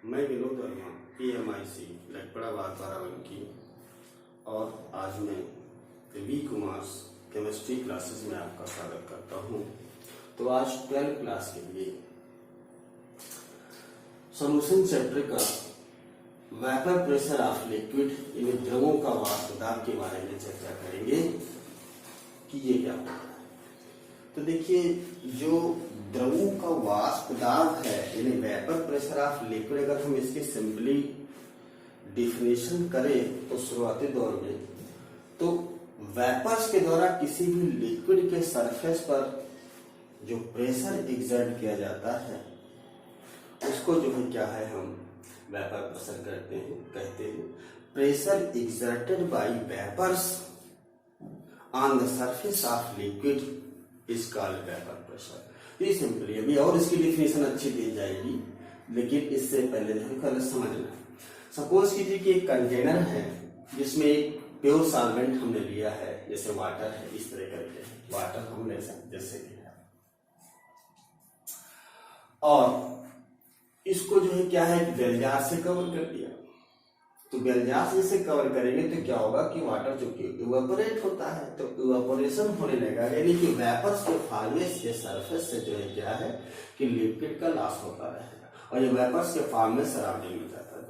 मैं विनोद वर्मा PMIC लटपड़ा बात 12 की। और आज मैं वी कुमार केमिस्ट्री क्लासेस में आपका स्वागत करता हूँ। तो आज 12 क्लास के लिए सॉल्यूशन चैप्टर का वेपर प्रेशर ऑफ लिक्विड इन द्रवों का वाष्प दाब के बारे में चर्चा करेंगे कि ये क्या होता है। तो देखिए, जो द्रवों का वाष्प दाब है यानी वेपर प्रेशर ऑफ लिक्विड, अगर हम इसकी सिंपली डिफिनेशन करें तो शुरुआती दौर में तो वेपर्स के द्वारा किसी भी लिक्विड के सरफेस पर जो प्रेशर एक्सर्ट किया जाता है उसको जो है क्या है, हम वेपर प्रेशर कहते हैं। Pressure exerted by vapours on the surface of liquid is called vapour pressure. ये सिंपली अभी और इसकी डिफिनेशन अच्छी दी जाएगी, लेकिन इससे पहले हम समझना। सपोज कीजिए कि एक कंटेनर है जिसमें एक प्योर सॉल्वेंट हमने लिया है, जैसे वाटर है, इस तरह करके वाटर हम ले सकते जैसे कि है, और इसको जो है क्या है, बेलजार से कवर कर दिया। तो बेलजार से कवर करेंगे तो क्या होगा कि वाटर जो कि इवेपोरेट होता है, तो इवेपोरेशन होने लगेगा, यानी कि वेपर्स के फॉर्म से सरफेस से जो है क्या है कि लिक्विड का लॉस होता रहेगा और ये वेपर्स के फॉर्म में सराउंडिंग में जाता है।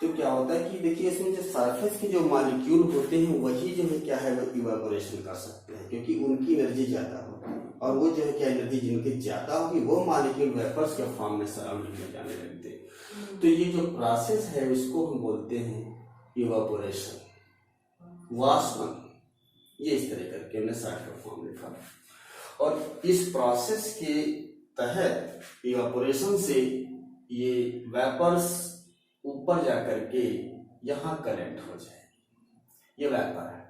तो क्या होता है कि देखिए, इसमें जो सरफेस के जो मॉलिक्यूल होते हैं वही जो है क्या है वो इवेपोरेशन कर सकते हैं, क्योंकि उनकी एनर्जी ज्यादा होती है, और वो जो है क्या एनर्जी जिनकी ज्यादा होगी वो मॉलिक्यूल वेपर्स के फॉर्म में सराउंडिंग में जाने लगते हैं। तो ये जो प्रोसेस है इसको हम बोलते हैं इवेपोरेशन, वाष्पन। ये इस तरह करके हमने शॉर्ट का फॉर्म लिखा, और इस प्रोसेस के तहत इवेपोरेशन से ये वेपर्स ऊपर जाकर के यहां कलेक्ट हो जाएगी। ये वेपर है,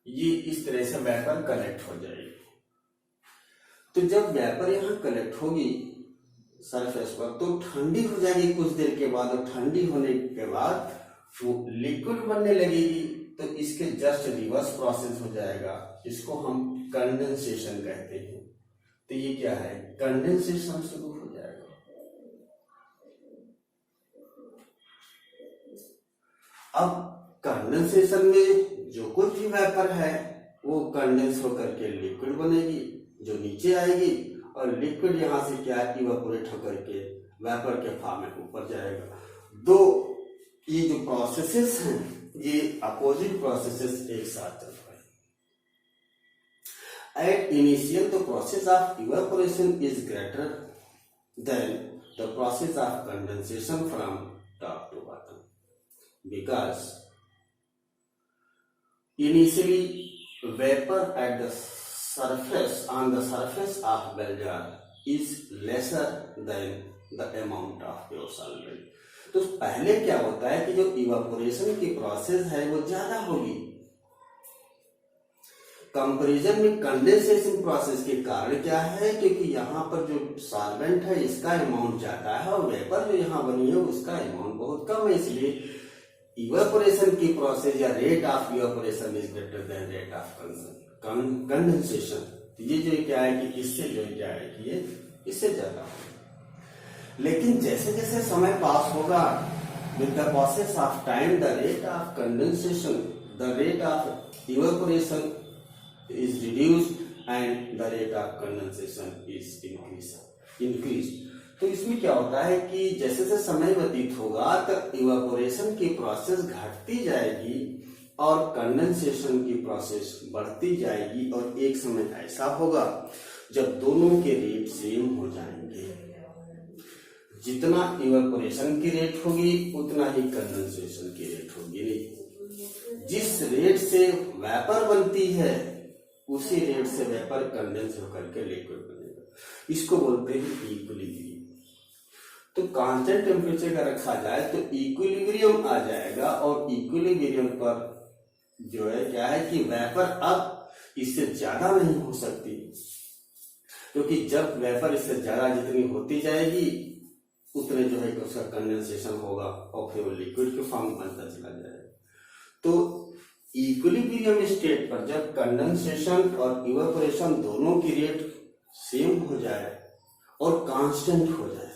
ये इस तरह से वेपर कलेक्ट हो जाएगी। तो जब वेपर यहां कलेक्ट होगी सरफेस पर तो ठंडी हो जाएगी कुछ देर के बाद, और ठंडी होने के बाद वो लिक्विड बनने लगेगी। तो इसके जस्ट रिवर्स प्रोसेस हो जाएगा, इसको हम कंडेंसेशन कहते हैं। तो ये क्या है, कंडेंसेशन शुरू हो जाएगा। अब कंडेंसेशन में जो कुछ भी वेपर है वो कंडेंस होकर के लिक्विड बनेगी जो नीचे आएगी, और लिक्विड यहां से क्या इवेपोरेट होकर के वेपर के फॉर्म में ऊपर जाएगा। दो ये जो प्रोसेसेस हैं ये अपोजिट प्रोसेसेस एक साथ चल रहे हैं। At initial the process of evaporation is greater than the process of condensation from top to bottom, because initially vapor at the surface on the surface of becher is lesser than the amount of pure solvent। तो पहले क्या होता है कि जो evaporation की process है वो ज्यादा होगी कंपैरिजन में कंडेंसेशन प्रोसेस के कारण। क्या है, क्योंकि यहाँ पर जो सॉल्वेंट है इसका अमाउंट ज्यादा है और वेपर जो यहाँ बनी है उसका अमाउंट बहुत कम है, इसलिए इवेपोरेशन की प्रोसेस या rate of evaporation is greater then rate of condensation. ये जो क्या है कि इससे जो क्या है कि ये इससे ज्यादा होगा। लेकिन जैसे जैसे समय पास होगा with the process of time the rate of condensation the rate of evaporation is reduced and the rate of condensation is increase. तो इसमें क्या होता है कि जैसे जैसे समय व्यतीत होगा तो इवेपोरेशन की प्रोसेस घटती जाएगी और कंडेंसेशन की प्रोसेस बढ़ती जाएगी, और एक समय ऐसा होगा जब दोनों के रेट सेम हो जाएंगे। जितना इवेपोरेशन की रेट होगी उतना ही कंडेंसेशन की रेट होगी। जिस रेट से वेपर बनती है उसी रेट से वेपर कंडेंस होकर के लिक्विड बनेगा। इसको बोलते हैं इक्विलिब्रियम। तो कांस्टेंट टेम्परेचर का रखा जाए तो इक्विलिब्रियम आ जाएगा, और इक्विलिब्रियम पर जो है क्या है कि वेपर अब इससे ज्यादा नहीं हो सकती, क्योंकि जब वेपर इससे ज्यादा जितनी होती जाएगी उतने जो है उसका कंडेंसेशन होगा और फिर वो लिक्विड के फॉर्म बनता चला जाएगा। तो इक्विलिब्रियम स्टेट पर जब कंडेंसेशन और इवेपोरेशन दोनों की रेट सेम हो जाए और कांस्टेंट हो जाए,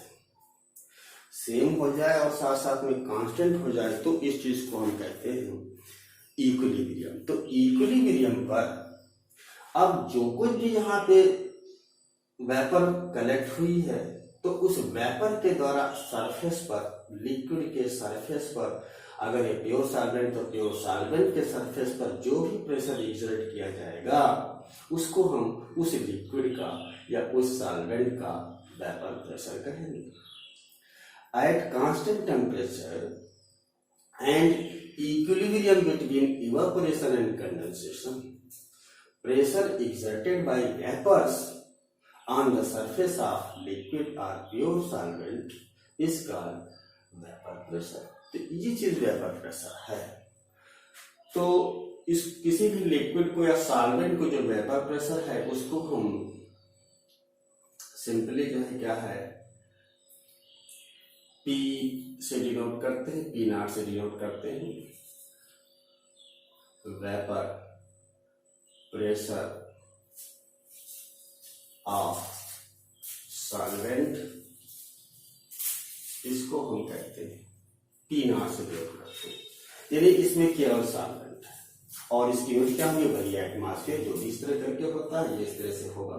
सेम हो जाए और साथ साथ में कांस्टेंट हो जाए, तो इस चीज को हम कहते हैं इक्विलिब्रियम। तो इक्विलिब्रियम पर अब जो कुछ भी यहाँ पे वेपर कलेक्ट हुई है, तो उस वेपर के द्वारा सरफेस पर, लिक्विड के सरफेस पर, अगर ये प्योर सॉल्वेंट तो प्योर सॉल्वेंट के सरफेस पर जो भी प्रेशर एक्सर्ट किया जाएगा उसको हम उस लिक्विड का या उस सॉल्वेंट का वेपर प्रेशर कहेंगे। At constant temperature and equilibrium between evaporation and condensation, pressure exerted by vapors on the surface of liquid or pure solvent is called vapor pressure। तो ये चीज वेपर प्रेशर है। तो इस किसी भी लिक्विड को या सॉल्वेंट को जो वेपर प्रेशर है उसको हम सिंपली जो है क्या है, पी से डिनोट करते हैं, पी नॉट से डिनोट करते हैं। वेपर प्रेशर ऑफ सॉल्वेंट, इसको हम कहते हैं पी नॉट से डिनोट करते हैं, यानी इसमें केवल सॉल्वेंट है और इसकी यूनिट क्या होगी, वही एटमॉस्फेयर, जो भी इस तरह करके होता है ये इस तरह से होगा।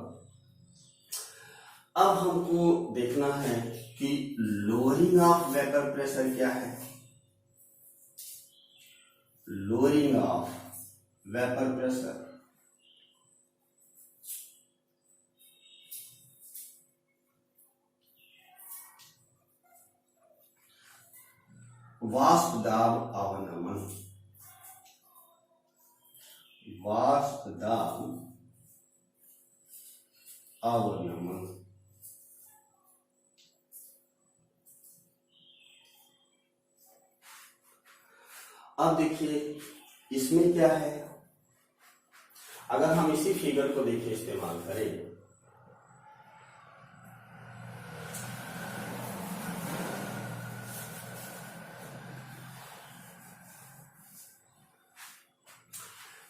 अब हमको देखना है कि लोअरिंग ऑफ वेपर प्रेशर क्या है। लोअरिंग ऑफ वेपर प्रेशर वाष्प दाब अवनमन, वाष्प दाब अवनमन। अब देखिए इसमें क्या है, अगर हम इसी फिगर को देखिए इस्तेमाल करें,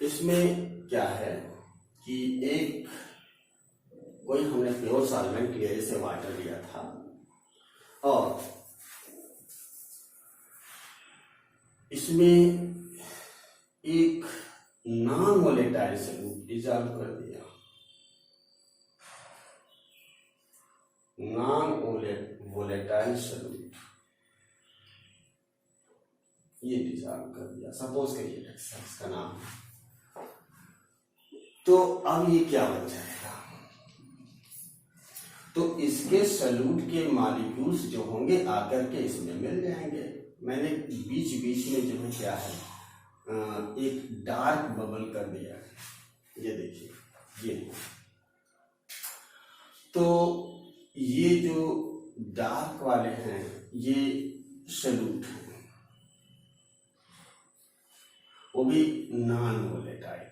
इसमें क्या है कि एक कोई हमने प्योर सॉल्वेंट लिया, जैसे वाटर लिया था, और इसमें एक नॉन वोलेटाइल सॉल्यूट डिसॉल्व कर दिया, नॉन वोलेटाइल सॉल्यूट ये डिसॉल्व कर दिया, सपोज करिए इसका नाम। तो अब ये क्या बन जाएगा, तो इसके सॉल्यूट के मॉलिक्यूल्स जो होंगे आकर के इसमें मिल जाएंगे। मैंने बीच बीच में जो है क्या है एक डार्क बबल कर दिया है, ये देखिए ये। तो ये जो डार्क वाले हैं ये सॉल्यूट हैं, वो भी non volatile.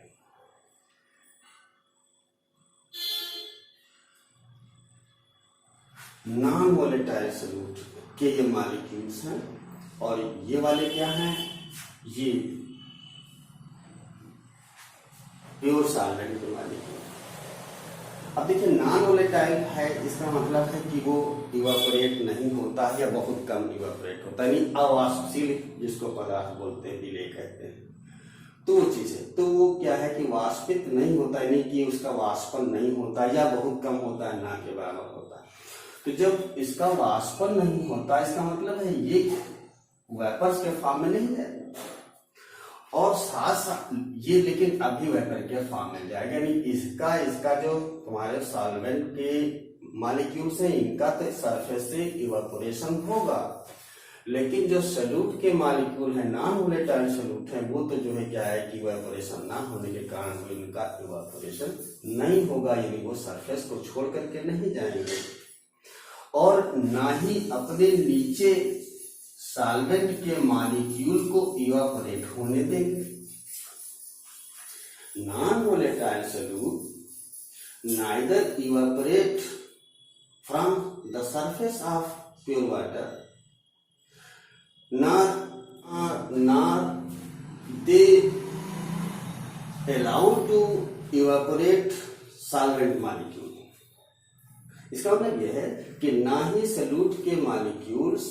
Non volatile solute के ये मॉलिक्यूल्स हैं, और ये वाले क्या हैं, ये प्योर सॉल्वेंट के मॉलिक्यूल। अब देखिए नॉन वोलेटाइल है, इसका मतलब है कि वो इवापोरेट नहीं होता है या बहुत कम इवापोरेट होता है, यानी अवाष्पशील जिसको पदार्थ बोलते हैं, विलेय कहते हैं। तो वो चीज है, तो वो क्या है कि वाष्पित नहीं होता है, यानी कि उसका वाष्पन नहीं होता या बहुत कम होता है, ना के बराबर होता है। तो जब इसका वाष्पन नहीं होता, इसका मतलब है ये वेपर्स के फॉर्म में नहीं है, और साथ साथ ये लेकिन अभी वेपर के फॉर्म में जाएगा, यानी इसका जो तुम्हारे सॉल्वेंट के मॉलिक्यूल्स हैं इनका तो सरफेस से इवापोरेशन होगा, लेकिन जो सॉल्यूट के मॉलिक्यूल है, नॉन वोलेटाइल सॉल्यूट है, वो तो जो है क्या है कि इवापोरेशन ना होने के कारण वो इनका इवापोरेशन नहीं होगा, यानी वो सरफेस को छोड़ करके नहीं जाएंगे और ना ही अपने नीचे सॉल्वेंट के मॉलिक्यूल को इवापोरेट होने देंगे। Non volatile solute neither evaporate from the surface of pure water nor they allow to evaporate solvent molecule, इसका मतलब यह है कि ना ही सॉल्यूट के मॉलिक्यूल्स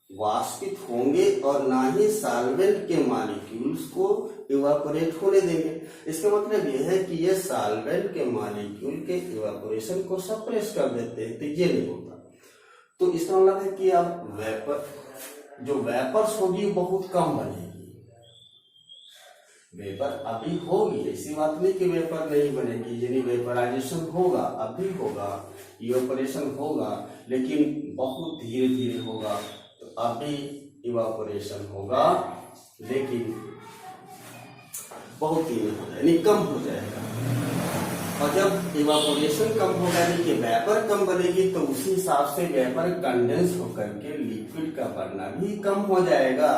वाष्पित होंगे और ना ही सॉल्वेंट के मॉलिक्यूल्स को इवापोरेट होने देंगे। इसका मतलब यह है कि ये सॉल्वेंट के मॉलिक्यूल के इवापोरेशन को सप्रेस कर देते हैं, तो ये नहीं होता। तो इसका मतलब है कि अब वेपर जो वेपर्स होगी बहुत कम बनेगी। वेपर अभी होगी, ऐसी बात नहीं कि वेपर नहीं बनेगी, यानी वेपराइजेशन होगा, अभी होगा, इवापोरेशन होगा, लेकिन बहुत धीरे धीरे होगा। तो अभी इवापोरेशन होगा लेकिन बहुत धीरे हो जाएगा, यानी कम हो जाएगा। और जब इवापोरेशन कम होगा यानी कि वेपर कम बनेगी, तो उसी हिसाब से वेपर कंडेंस होकर के लिक्विड का बनना भी कम हो जाएगा।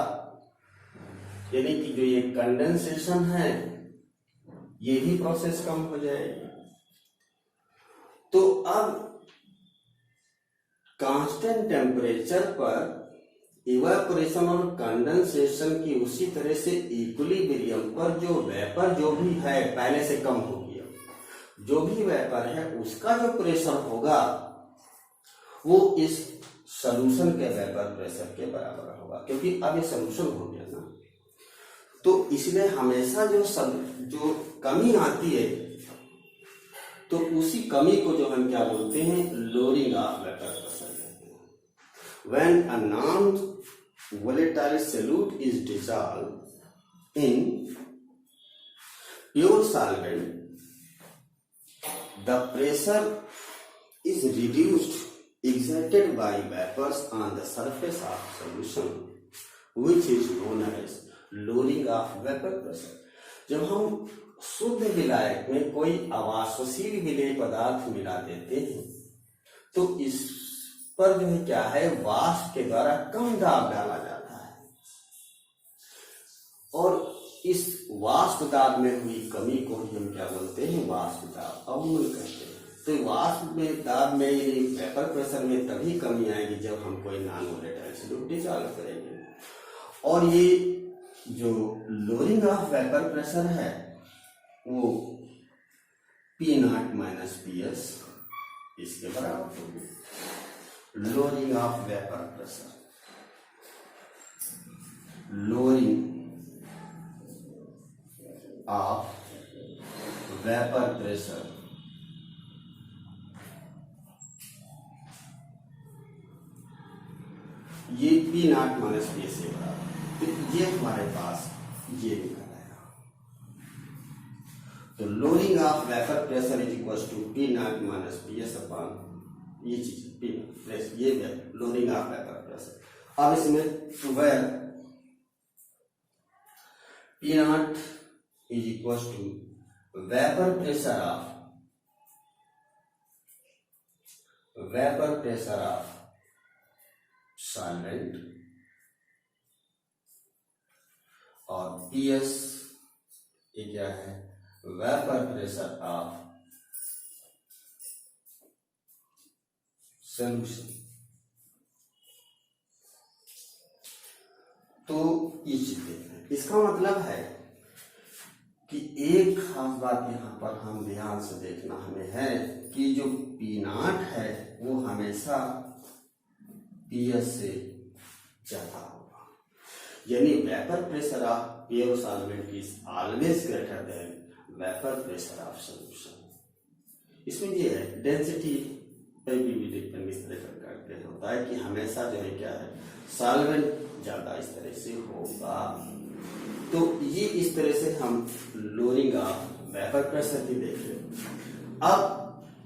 यानी कि जो ये कंडेंसेशन है ये भी प्रोसेस कम हो जाएगी। तो अब कांस्टेंट टेम्परेचर पर इवापोरेशन और कंडेंसेशन की उसी तरह से इक्विलिब्रियम पर जो वेपर जो भी है पहले से कम हो गया, जो भी वेपर है उसका जो प्रेशर होगा वो इस सॉल्यूशन के वेपर प्रेशर के बराबर होगा, क्योंकि अब ये सॉल्यूशन हो गया ना। तो इसलिए हमेशा जो कमी आती है तो उसी कमी को जो हम क्या बोलते हैं, लोअरिंग ऑफ वेपर प्रेशर कहते हैं। When a non-volatile solute is dissolved in pure solvent, the pressure is reduced exerted by vapors on the surface of solution, which is known as lowering of vapor pressure। जब हम शुद्ध विलायक में कोई अवाष्पशील विलेय पदार्थ मिला देते हैं तो इस पर जो है क्या है, वाष्प के द्वारा कम दाब डाला जाता है और इस वाष्प दाब में हुई कमी को ही हम क्या बोलते हैं, वाष्प दाब अवमूल्य कहते हैं। तो वाष्प में दाब में वेपर प्रेशर में तभी कमी आएगी जब हम कोई नॉन वोलेटाइल सॉल्यूट डिसॉल्व करेंगे। और ये जो लोअरिंग ऑफ वेपर प्रेशर है वो P0 माइनस PS इसके बराबर होगी। Lowering of vapour pressure, lowering of vapour pressure ये P0 माइनस PS के बराबर। तो ये हमारे पास ये निकल आएगा। तो lowering of vapour pressure is equal to P0 minus PS upon ये चीज प्रेस, ये लोअरिंग ऑफ वेपर प्रेशर। अब इसमें where P0 is equal to vapour pressure of solvent और PS ये क्या है, वेपर प्रेशर ऑफ सॉल्यूशन। तो ये चीज देखना, इसका मतलब है कि एक खास बात यहाँ पर हम ध्यान से देखना हमें है कि जो P0 है वो हमेशा PS से ज्यादा होगा, यानी vapour pressure of pure solvent is always greater than vapour pressure of solution. इसमें ये है डेंसिटी पे भी डिपेंड इस तरह करके होता है कि हमेशा जो है क्या है, सॉल्वेंट ज्यादा इस तरह से होगा। तो ये इस तरह से हम लोअरिंग ऑफ वेपर प्रेशर भी देख रहे हैं। अब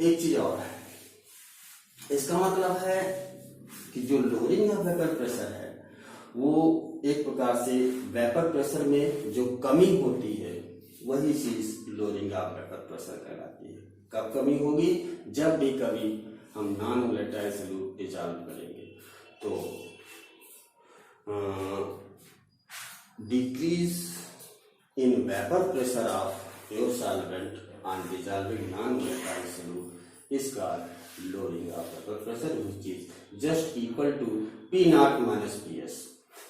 एक चीज और है, इसका मतलब है कि जो लोअरिंग ऑफ वेपर प्रेशर है वो एक प्रकार से वेपर प्रेशर में जो कमी होती है वही चीज लोअरिंग ऑफ वेपर प्रेशर कहलाती है। कब कमी होगी, जब भी कभी हम नॉन वोलेटाइल सॉल्यूट डिसॉल्व करेंगे तो decrease in vapour pressure of pure solvent on dissolving non volatile solute is called lowering of vapour pressure, which is just equal to P0 minus PS।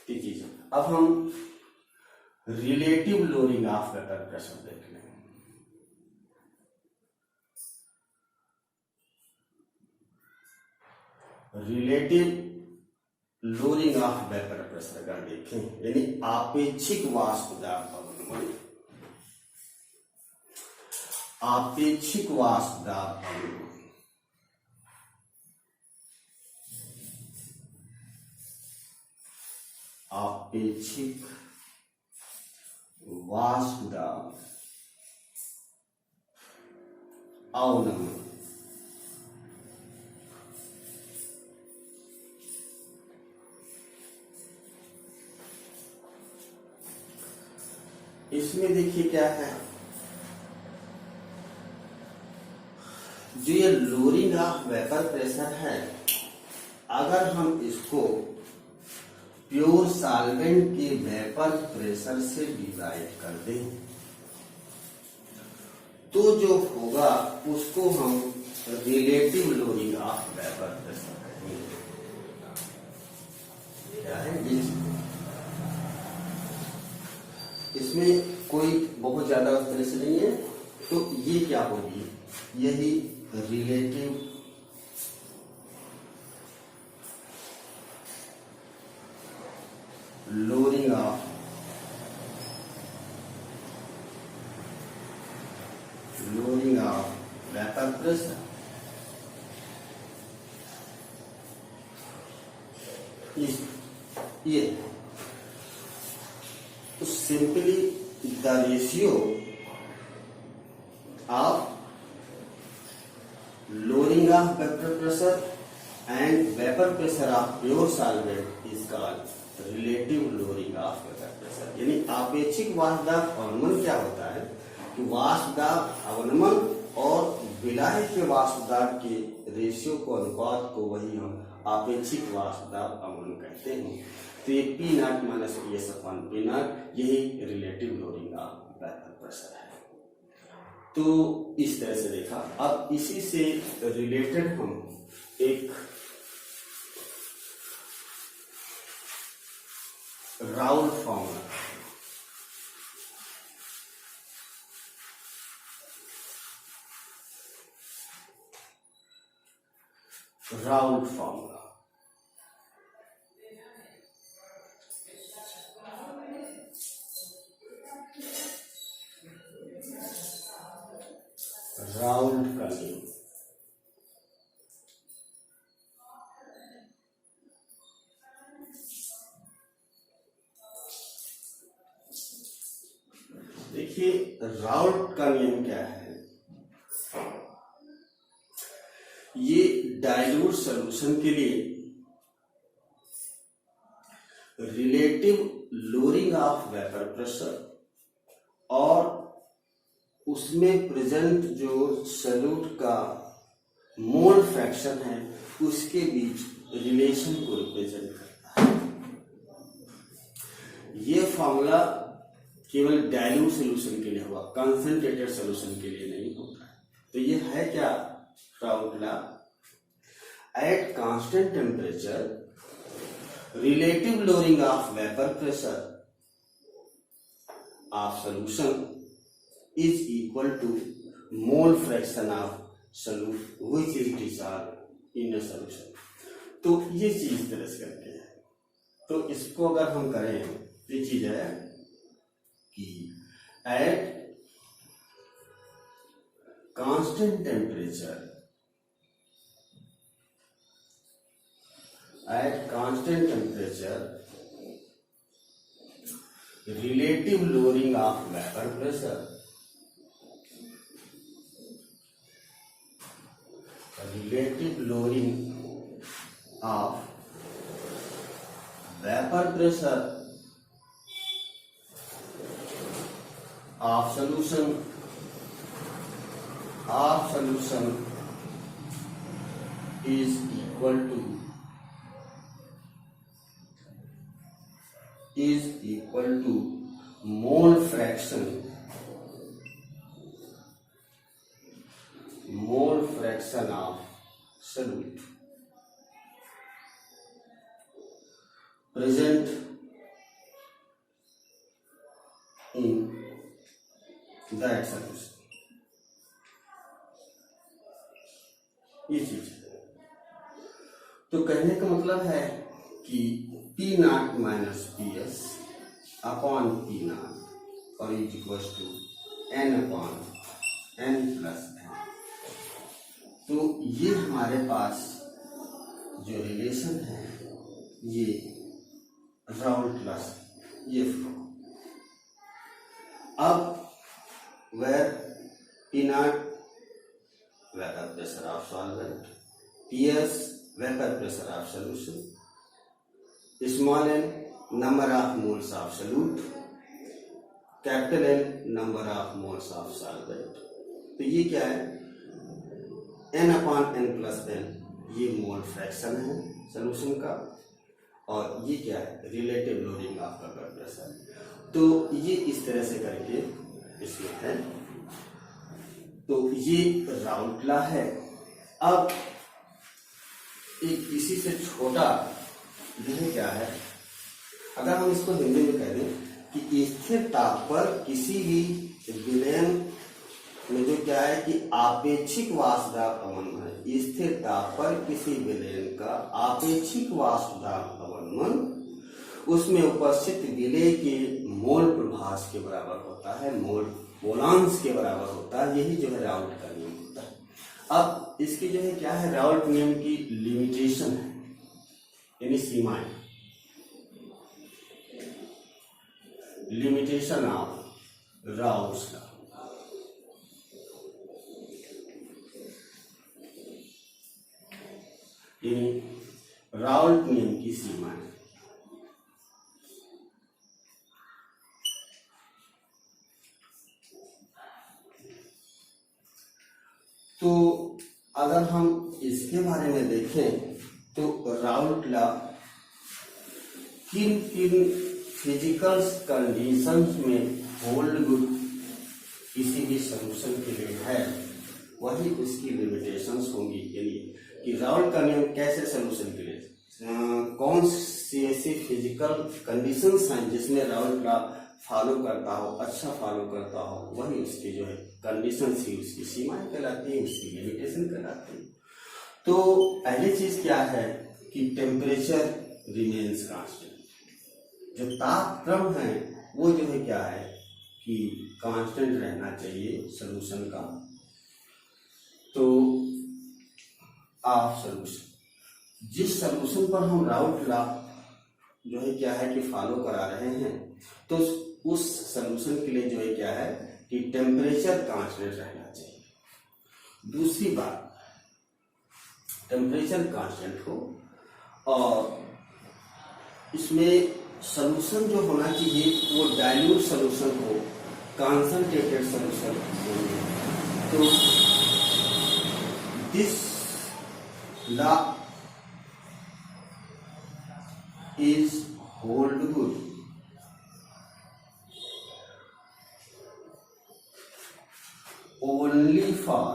ठीक है, अब हम relative lowering of vapour pressure देख लें। Relative lowering of vapour pressure अगर देखें, यानी आपेक्षिक वाष्प दाब अवनमन, आपेक्षिक वाष्प दाब अवनमन, आपेक्षिक वाष्प दाब अवनमन। इसमें देखिए क्या है, जो ये लोअरिंग ऑफ वेपर प्रेशर है, अगर हम इसको प्योर सॉल्वेंट के वेपर प्रेशर से डिवाइड कर दें तो जो होगा उसको हम relative lowering of vapour pressure कहेंगे। क्या है ये? इसमें कोई बहुत ज्यादा प्रेशर नहीं है, तो ये क्या होगी, यही relative lowering of vapour pressure. ये तो simply the ratio of lowering of vapour pressure and vapour pressure of pure solvent is called relative lowering of vapour pressure. यानी आपेक्षिक वाष्प दाब अवनमन क्या होता है कि वाष्प दाब अवनमन और विलायक के वाष्प दाब के रेशियो को, अनुपात को, वही हम आपेक्षिक वाष्प दाब अवनमन कहते हैं। तो ये P naught minus P S upon P naught, यही relative lowering of vapour pressure है। तो इस तरह से देखा। अब इसी से रिलेटेड हम एक Raoult formula, Raoult formula, Raoult का नियम। देखिए राउल्ट का नियम क्या है, ये डाइल्यूट सॉल्यूशन के लिए relative lowering of vapour pressure और उसमें प्रेजेंट जो सॉल्यूट का मोल फ्रैक्शन है उसके बीच रिलेशन को रिप्रेजेंट करता है। ये फॉर्मूला केवल डाइल्यूट सॉल्यूशन के लिए हुआ, कंसंट्रेटेड सॉल्यूशन के लिए नहीं होता है। तो ये है क्या Raoult law, at constant temperature relative lowering of vapour pressure of solution is equal to mole fraction of solute which is dissolved in a solution। तो ये चीज इस तरह से करते हैं। तो इसको अगर हम करें, ये चीज है कि at constant temperature, relative lowering of vapor pressure, relative lowering of vapor pressure of solution is equal to mole fraction of solute present in that solution। ये चीज है। तो कहने का मतलब है कि P naught minus P S upon P naught और is equal to n upon n plus n. तो ये हमारे पास जो रिलेशन है ये राउल्ट लॉ ये फ्लो। अब where P naught vapour pressure of solvent, P S vapour pressure of solution, small n number of moles of solute, capital N number of moles of solvent. तो ये क्या है, n upon n plus N ये mole fraction है solution का, और ये क्या है relative loading of vapour pressure. तो ये इस तरह से करके इसमें है। तो ये राउल्ट लॉ है। अब एक इसी से छोटा यह क्या है, अगर हम इसको हिंदी में कह दें कि स्थिर ताप पर किसी भी विलयन में जो क्या है कि आपेक्षिक वाष्प दाब अवनमन है, स्थिर ताप पर किसी विलयन का आपेक्षिक वाष्प दाब अवनमन उसमें उपस्थित विलय के मोल प्रभास के बराबर होता है, मोलांश के बराबर होता है। यही जो है राउल्ट का नियम होता है। अब इसकी जो है क्या है, राउल्ट नियम की लिमिटेशन है यानी सीमाएं, लिमिटेशन ऑफ राउल्ट लॉ। यानी राउल्ट नियम की सीमाएं। तो अगर हम इसके बारे में देखें तो राउल्ट लॉ किन किन फिजिकल कंडीशंस में होल्ड गुड किसी भी सॉल्यूशन के लिए है, वही उसकी लिमिटेशंस होंगी। यानी कि राउल्ट का नियम कैसे सॉल्यूशन के लिए कौन सी ऐसी फिजिकल कंडीशंस हैं जिसमें राउल्ट लॉ फॉलो करता हो, अच्छा फॉलो करता हो, वही उसकी जो है कंडीशन ही उसकी सीमाएं कहलाती है, उसकी लिमिटेशन कहलाती है। तो पहली चीज क्या है कि टेम्परेचर रिमेन्स कांस्टेंट। जो तापक्रम है वो जो है क्या है कि कांस्टेंट रहना चाहिए सॉल्यूशन का। तो ऑफ सॉल्यूशन, जिस सॉल्यूशन पर हम राउल्ट लॉ जो है क्या है कि फॉलो करा रहे हैं, तो उस सॉल्यूशन के लिए जो है क्या है कि टेम्परेचर कांस्टेंट रहना चाहिए। दूसरी बात, टेम्परेचर कांस्टेंट हो और इसमें सॉल्यूशन जो होना चाहिए वो डाइल्यूट सॉल्यूशन हो, कॉन्संट्रेटेड सॉल्यूशन हो। तो this law is hold good only for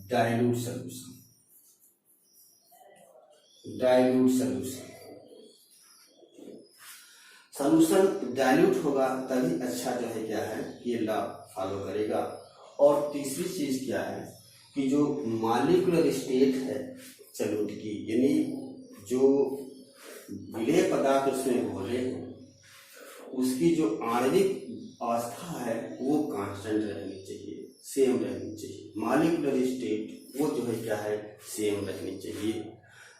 dilute solution। Solution dilute होगा तभी अच्छा जो है क्या है ये लॉ फॉलो करेगा। और तीसरी चीज क्या है कि जो मॉलिक्यूलर स्टेट है सॉल्यूट की, यानी जो विलेय पदार्थ उसमें घोले हैं उसकी जो आणविक अवस्था है वो कांस्टेंट रहनी चाहिए, सेम रहनी चाहिए। मॉलिक्यूलर स्टेट वो जो है क्या है सेम रहनी चाहिए।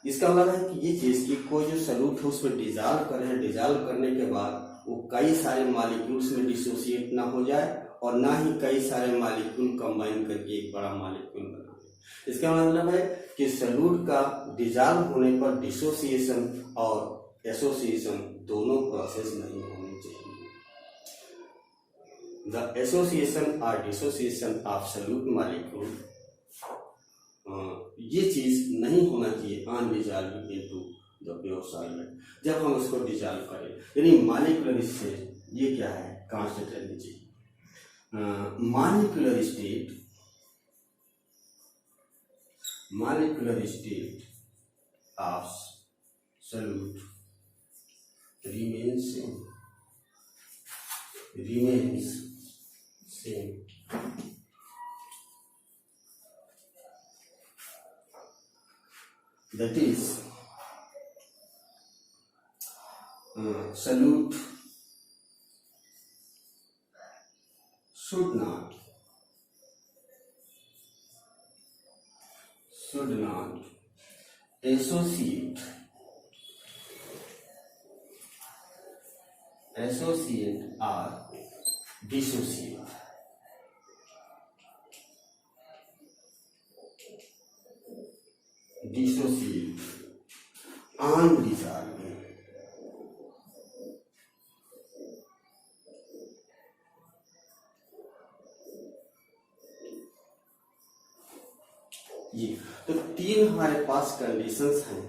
इसका मतलब है कि ये चीज की कोई जो सॉल्यूट है उसमें डिजॉल्व करें, डिजॉल्व करने के बाद वो कई सारे मॉलिक्यूल्स में डिसोसिएट ना हो जाए और ना ही कई सारे मॉलिक्यूल कंबाइन करके एक बड़ा मॉलिक्यूल बना। इसका मतलब है कि सॉल्यूट का डिजॉल्व होने पर डिसोसिएशन और एसोसिएशन दोनों प्रोसेस नहीं होनी चाहिए। द एसोसिएशन और डिसोसिएशन ऑफ सॉल्यूट मॉलिक्यूल ये चीज नहीं होना चाहिए undissolved into the pure solvent. जब हम उसको डिजॉल्व करें यानी मॉलिक्यूलर स्टेट ये क्या है कांस्टेंट रहनी चाहिए। Molecular state of solute remains same that is solute should not associate or dissociate. Undissolving. ये तो तीन हमारे पास कंडीशंस हैं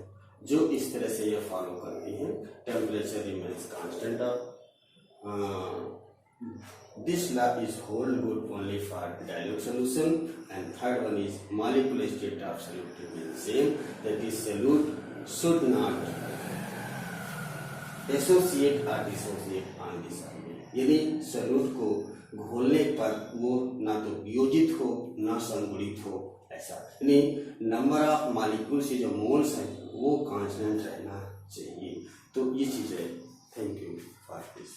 जो इस तरह से ये फॉलो करती हैं. Temperature remains constant. This law is hold good only for dilute solution, and third one is molecular state of solute remains same, that is solute should not associate or dissociate undissolving. यदि solute को घोलने पर वो ना तो वियोजित हो ना संगुणित हो, ऐसा यानी नंबर ऑफ मॉलिक्यूल से जो मोल्स हैं वो कांस्टेंट रहना चाहिए. तो ये चीज़ है. Thank you for this.